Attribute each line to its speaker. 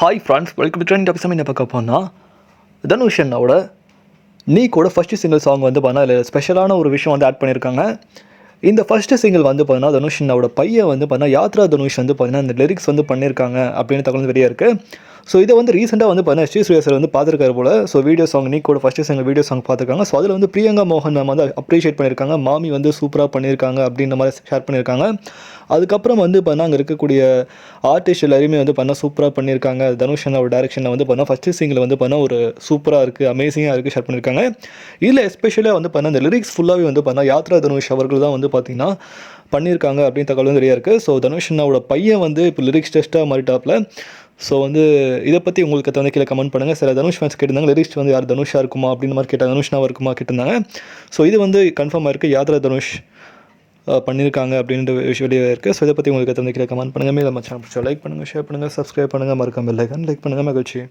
Speaker 1: Hi friends, welcome to trend topics. என்ன பார்க்க போனால் தனுஷ் அண்ணாவோட நீ கூட ஃபஸ்ட்டு சிங்கிள் சாங் வந்து பார்த்தா அதில் ஸ்பெஷலான ஒரு விஷயம் வந்து ஆட் பண்ணியிருக்காங்க. இந்த ஃபஸ்ட்டு சிங்கிள் வந்து பார்த்தீங்கன்னா தனுஷ் அண்ணாவோட பையன் வந்து பார்த்தீங்கன்னா யாத்ரா தனுஷ் வந்து பார்த்தீங்கன்னா இந்த லிரிக்ஸ் வந்து பண்ணியிருக்காங்க அப்படின்னு தகவல் வெளியே இருக்குது. ஸோ இதை வந்து ரீசெண்டாக வந்து பார்த்தீங்கன்னா ஸ்ரீ சார் வந்து பார்த்துருக்காரு போல். ஸோ வீடியோ சாங் நீ கூட ஃபஸ்ட்டு சிங்கிள் வீடியோ சாங் பார்த்துருக்காங்க. ஸோ அதில் வந்து பிரியங்கா மோகன் மேம் வந்து அப்ரிஷியேட் பண்ணியிருக்காங்க. மாமி வந்து சூப்பராக பண்ணியிருக்காங்க அப்படின்ற மாதிரி ஷேர் பண்ணியிருக்காங்க. அதுக்கப்புறம் வந்து பார்த்தீங்கன்னா அங்கே இருக்கக்கூடிய ஆர்டிஸ்ட் எல்லாருமே வந்து பார்த்தீங்கன்னா சூப்பராக பண்ணியிருக்காங்க. தனுஷ் அண்ணாவோட டேரக்ஷனில் வந்து பார்த்தீங்கன்னா ஃபஸ்ட்டு சிங்கிள் வந்து பார்த்தீங்கன்னா ஒரு சூப்பராக இருக்குது, அமேசிங்காக இருக்குது ஷேர் பண்ணியிருக்காங்க. இதில் எஸ்பெஷலாக வந்து பார்த்தீங்கன்னா இந்த லிரிக்ஸ் ஃபுல்லாகவே வந்து பார்த்தீங்கன்னா யாத்ரா தனுஷ் அவர்கள் தான் வந்து பார்த்திங்கன்னா பண்ணியிருக்காங்க அப்படின்னு தகவல் வந்து நிறையா இருக்குது. ஸோ தனுஷ் அண்ணாவோட பையன் வந்து இப்போ லிரிக்ஸ் டெஸ்ட்டாக மாறிட்டாப்பில். ஸோ வந்து இதை பற்றி உங்களுக்கு வந்து கீழே கமெண்ட் பண்ணுங்கள். சில தனுஷ் ஃபேன்ஸ் கேட்டிருந்தாங்க லிரிக்ஸ் வந்து யார் தனுஷாக இருக்குமா அப்படின்னு மாதிரி கேட்டாங்க, தனுஷ்னாவாக இருக்குமா கேட்டிருந்தாங்க. ஸோ இது வந்து கன்ஃபார்மாக இருக்குது, யாத்ரா தனுஷ் பண்ணியிருக்காங்க அப்படின்ற விஷயம் இருக்குது. ஸோ இதை பற்றி உங்களுக்கு வந்து கீழே கமெண்ட் பண்ணுங்கள். மேலே நம்ம சேனல் லைக் பண்ணுங்கள், ஷேர் பண்ணுங்கள், சப்ஸ்கிரைப் பண்ணுங்கள், மறக்காம பெல் ஐகான் லைக் பண்ணுங்கள். மகிழ்ச்சி.